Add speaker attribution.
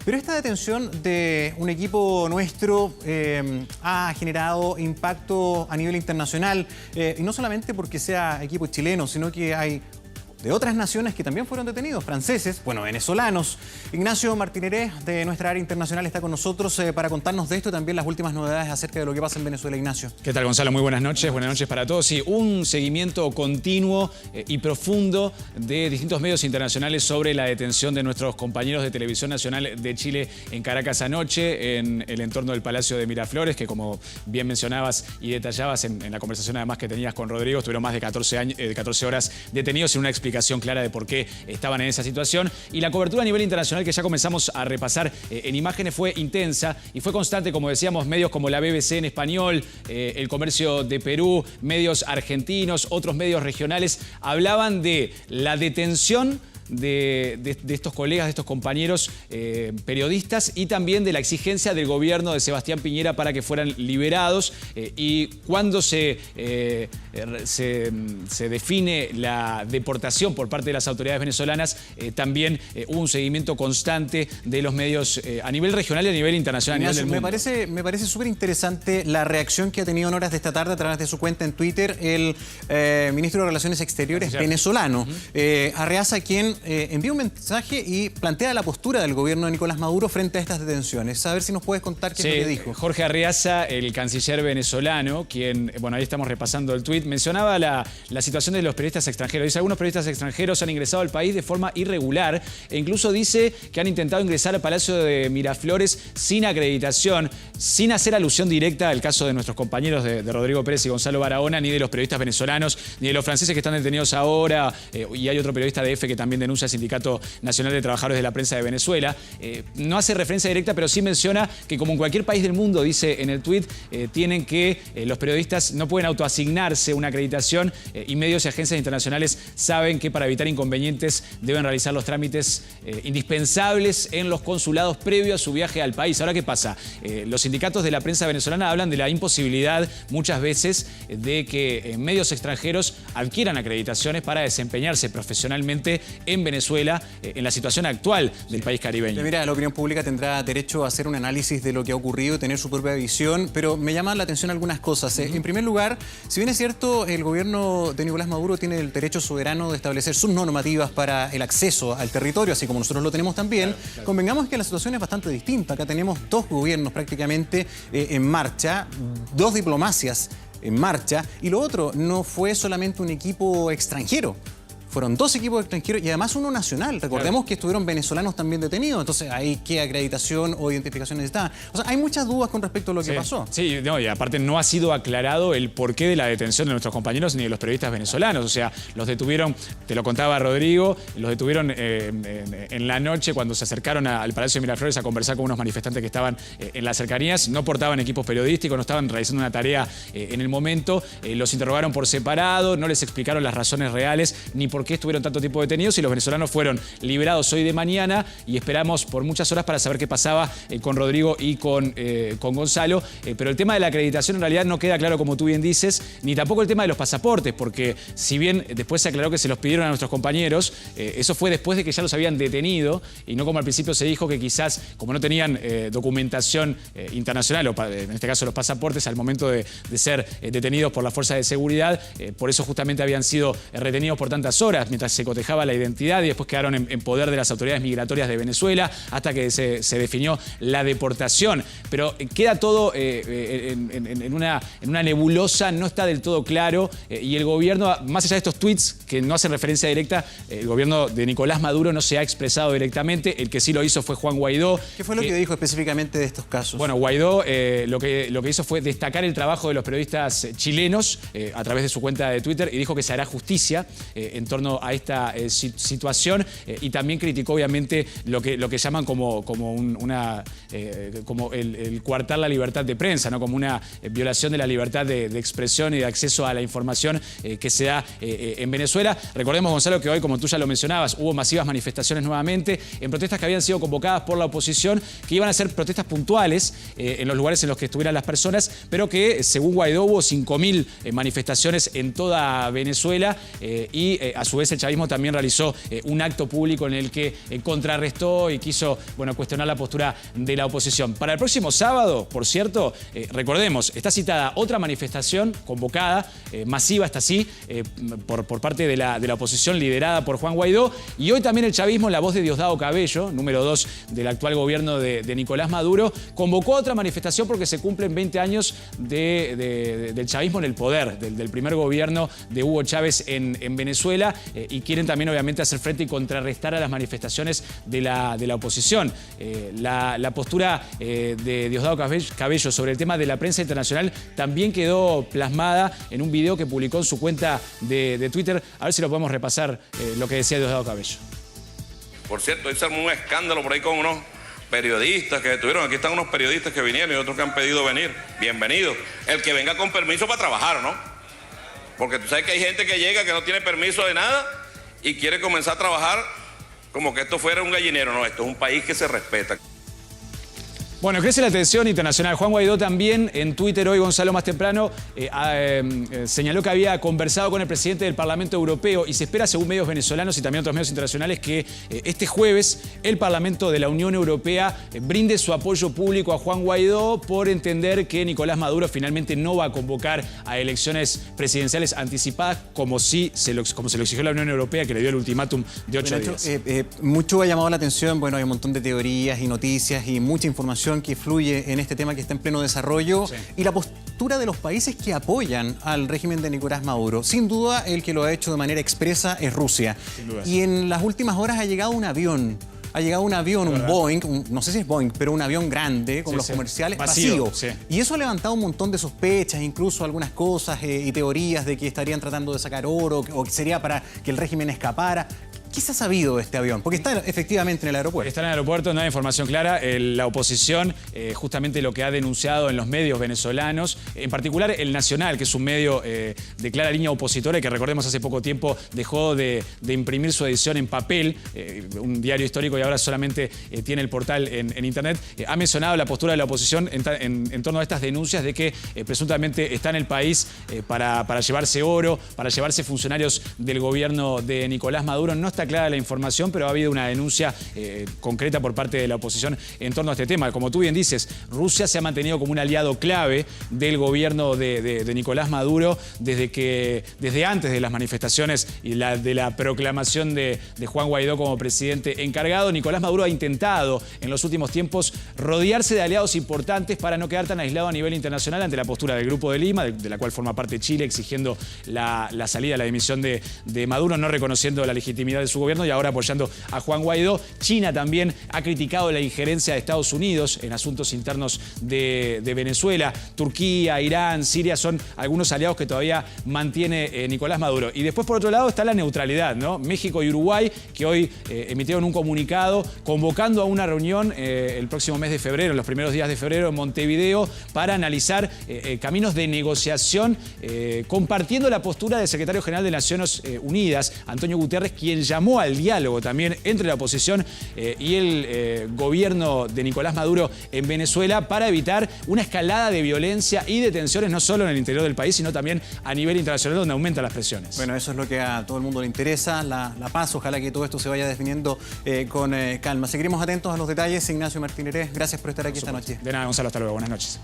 Speaker 1: Pero esta detención de un equipo nuestro ha generado impacto a nivel internacional, y no solamente porque sea equipo chileno, sino que hay de otras naciones que también fueron detenidos, franceses, bueno, venezolanos. Ignacio Martineret, de nuestra área internacional, está con nosotros para contarnos de esto y también las últimas novedades acerca de lo que pasa en Venezuela. Ignacio.
Speaker 2: ¿Qué tal, Gonzalo? Muy buenas noches para todos. Sí, un seguimiento continuo y profundo de distintos medios internacionales sobre la detención de nuestros compañeros de Televisión Nacional de Chile en Caracas anoche, en el entorno del Palacio de Miraflores, que como bien mencionabas y detallabas en la conversación además que tenías con Rodrigo, estuvieron más de 14 horas detenidos sin una explicación clara de por qué estaban en esa situación. Y la cobertura a nivel internacional que ya comenzamos a repasar en imágenes fue intensa y fue constante, como decíamos, medios como la BBC en español, El Comercio de Perú, medios argentinos, otros medios regionales, hablaban de la detención de estos colegas, de estos compañeros periodistas, y también de la exigencia del gobierno de Sebastián Piñera para que fueran liberados. Y cuando se define la deportación por parte de las autoridades venezolanas, también hubo un seguimiento constante de los medios a nivel regional y a nivel internacional.
Speaker 1: Ignacio,
Speaker 2: a nivel del mundo.
Speaker 1: Me parece súper interesante la reacción que ha tenido en horas de esta tarde a través de su cuenta en Twitter el ministro de Relaciones Exteriores venezolano, Arreaza, quien envía un mensaje y plantea la postura del gobierno de Nicolás Maduro frente a estas detenciones. A ver si nos puedes contar qué es lo que dijo.
Speaker 2: Jorge Arreaza, el canciller venezolano, quien, bueno, ahí estamos repasando el tuit, mencionaba la situación de los periodistas extranjeros. Dice: algunos periodistas extranjeros han ingresado al país de forma irregular e incluso dice que han intentado ingresar al Palacio de Miraflores sin acreditación, sin hacer alusión directa al caso de nuestros compañeros de Rodrigo Pérez y Gonzalo Barahona, ni de los periodistas venezolanos, ni de los franceses que están detenidos ahora, y hay otro periodista de EFE que también denuncia al Sindicato Nacional de Trabajadores de la Prensa de Venezuela. No hace referencia directa, pero sí menciona que, como en cualquier país del mundo, dice en el tuit, tienen que, los periodistas no pueden autoasignarse una acreditación, y medios y agencias internacionales saben que para evitar inconvenientes deben realizar los trámites indispensables en los consulados previo a su viaje al país. Ahora, ¿qué pasa? Los sindicatos de la prensa venezolana hablan de la imposibilidad muchas veces de que medios extranjeros adquieran acreditaciones para desempeñarse profesionalmente en Venezuela, en la situación actual del país caribeño.
Speaker 1: Mira, la opinión pública tendrá derecho a hacer un análisis de lo que ha ocurrido, tener su propia visión, pero me llaman la atención algunas cosas. En primer lugar, si bien es cierto, el gobierno de Nicolás Maduro tiene el derecho soberano de establecer sus normativas para el acceso al territorio, así como nosotros lo tenemos también, claro. Convengamos que la situación es bastante distinta. Acá tenemos dos gobiernos prácticamente en marcha, dos diplomacias en marcha, y lo otro, no fue solamente un equipo extranjero. Fueron dos equipos extranjeros y además uno nacional. Recordemos que estuvieron venezolanos también detenidos. Entonces, ¿ahí qué acreditación o identificación necesitaban? O sea, hay muchas dudas con respecto a lo que pasó.
Speaker 2: Sí, no, y aparte no ha sido aclarado el porqué de la detención de nuestros compañeros ni de los periodistas venezolanos. O sea, los detuvieron, te lo contaba Rodrigo, los detuvieron en la noche cuando se acercaron al Palacio de Miraflores a conversar con unos manifestantes que estaban en las cercanías. No portaban equipos periodísticos, no estaban realizando una tarea en el momento. Los interrogaron por separado, no les explicaron las razones reales ni por qué estuvieron tanto tiempo detenidos, y los venezolanos fueron liberados hoy de mañana, y esperamos por muchas horas para saber qué pasaba con Rodrigo y con Gonzalo. Pero el tema de la acreditación en realidad no queda claro, como tú bien dices, ni tampoco el tema de los pasaportes, porque si bien después se aclaró que se los pidieron a nuestros compañeros, eso fue después de que ya los habían detenido, y no como al principio se dijo que quizás, como no tenían documentación internacional, o en este caso los pasaportes, al momento de ser detenidos por la fuerza de seguridad, por eso justamente habían sido retenidos por tantas horas, mientras se cotejaba la identidad, y después quedaron en poder de las autoridades migratorias de Venezuela hasta que se definió la deportación. Pero queda todo en una nebulosa, no está del todo claro, y el gobierno, más allá de estos tweets que no hacen referencia directa, el gobierno de Nicolás Maduro no se ha expresado directamente. El que sí lo hizo fue Juan Guaidó.
Speaker 1: ¿Qué fue lo que dijo específicamente de estos casos?
Speaker 2: Bueno, Guaidó lo que hizo fue destacar el trabajo de los periodistas chilenos a través de su cuenta de Twitter, y dijo que se hará justicia en torno a esta situación, y también criticó obviamente lo que llaman como el coartar la libertad de prensa, ¿no? Como una violación de la libertad de expresión y de acceso a la información que se da en Venezuela. Recordemos, Gonzalo, que hoy, como tú ya lo mencionabas, hubo masivas manifestaciones nuevamente en protestas que habían sido convocadas por la oposición, que iban a ser protestas puntuales en los lugares en los que estuvieran las personas, pero que, según Guaidó, hubo 5.000 manifestaciones en toda Venezuela, y a su su vez el chavismo también realizó un acto público en el que contrarrestó y quiso cuestionar la postura de la oposición. Para el próximo sábado, por cierto, recordemos, está citada otra manifestación convocada, masiva hasta así, por parte de la oposición liderada por Juan Guaidó, y hoy también el chavismo, en la voz de Diosdado Cabello, número 2 del actual gobierno de Nicolás Maduro, convocó otra manifestación porque se cumplen 20 años del chavismo en el poder, del primer gobierno de Hugo Chávez en Venezuela, y quieren también obviamente hacer frente y contrarrestar a las manifestaciones de la oposición. La postura de Diosdado Cabello sobre el tema de la prensa internacional también quedó plasmada en un video que publicó en su cuenta de Twitter. A ver si lo podemos repasar, lo que decía Diosdado Cabello.
Speaker 3: Por cierto, hoy se armó un escándalo por ahí con unos periodistas que estuvieron. Aquí están unos periodistas que vinieron y otros que han pedido venir. Bienvenidos. El que venga con permiso para trabajar, ¿no? Porque tú sabes que hay gente que llega que no tiene permiso de nada y quiere comenzar a trabajar como que esto fuera un gallinero. No, esto es un país que se respeta.
Speaker 2: Bueno, crece la tensión internacional. Juan Guaidó también en Twitter hoy, Gonzalo, más temprano, señaló que había conversado con el presidente del Parlamento Europeo y se espera, según medios venezolanos y también otros medios internacionales, que este jueves el Parlamento de la Unión Europea brinde su apoyo público a Juan Guaidó por entender que Nicolás Maduro finalmente no va a convocar a elecciones presidenciales anticipadas como se lo exigió la Unión Europea, que le dio el ultimátum de 8 días.
Speaker 1: Mucho ha llamado la atención, bueno, hay un montón de teorías y noticias y mucha información que fluye en este tema que está en pleno desarrollo, sí, y la postura de los países que apoyan al régimen de Nicolás Maduro. Sin duda, el que lo ha hecho de manera expresa es Rusia. Y en las últimas horas ha llegado un avión. Un Boeing, no sé si es Boeing, pero un avión grande, como los comerciales, vacío. Sí. Y eso ha levantado un montón de sospechas, incluso algunas cosas y teorías de que estarían tratando de sacar oro o que sería para que el régimen escapara. ¿Qué se ha sabido de este avión? Porque está efectivamente en el aeropuerto.
Speaker 2: Está en el aeropuerto, no hay información clara. La oposición, justamente lo que ha denunciado en los medios venezolanos, en particular el Nacional, que es un medio de clara línea opositora y que, recordemos, hace poco tiempo dejó de imprimir su edición en papel, un diario histórico, y ahora solamente tiene el portal en internet, ha mencionado la postura de la oposición en torno a estas denuncias de que presuntamente está en el país para llevarse oro, para llevarse funcionarios del gobierno de Nicolás Maduro. No está clara la información, pero ha habido una denuncia concreta por parte de la oposición en torno a este tema. Como tú bien dices, Rusia se ha mantenido como un aliado clave del gobierno de Nicolás Maduro desde antes de las manifestaciones y de la proclamación de Juan Guaidó como presidente encargado. Nicolás Maduro ha intentado en los últimos tiempos rodearse de aliados importantes para no quedar tan aislado a nivel internacional ante la postura del Grupo de Lima, de la cual forma parte Chile, exigiendo la salida, la dimisión de Maduro, no reconociendo la legitimidad de su gobierno y ahora apoyando a Juan Guaidó. China también ha criticado la injerencia de Estados Unidos en asuntos internos de Venezuela. Turquía, Irán, Siria son algunos aliados que todavía mantiene Nicolás Maduro. Y después, por otro lado, está la neutralidad, ¿no? México y Uruguay, que hoy emitieron un comunicado convocando a una reunión el próximo mes de febrero, en los primeros días de febrero, en Montevideo, para analizar caminos de negociación, compartiendo la postura del secretario general de Naciones Unidas, Antonio Guterres, quien llamó al diálogo también entre la oposición y el gobierno de Nicolás Maduro en Venezuela para evitar una escalada de violencia y de tensiones no solo en el interior del país, sino también a nivel internacional, donde aumentan las presiones.
Speaker 1: Bueno, eso es lo que a todo el mundo le interesa, la paz. Ojalá que todo esto se vaya definiendo con calma. Seguiremos atentos a los detalles. Ignacio Martínez, gracias por estar aquí esta noche.
Speaker 2: De nada, Gonzalo, hasta luego. Buenas noches.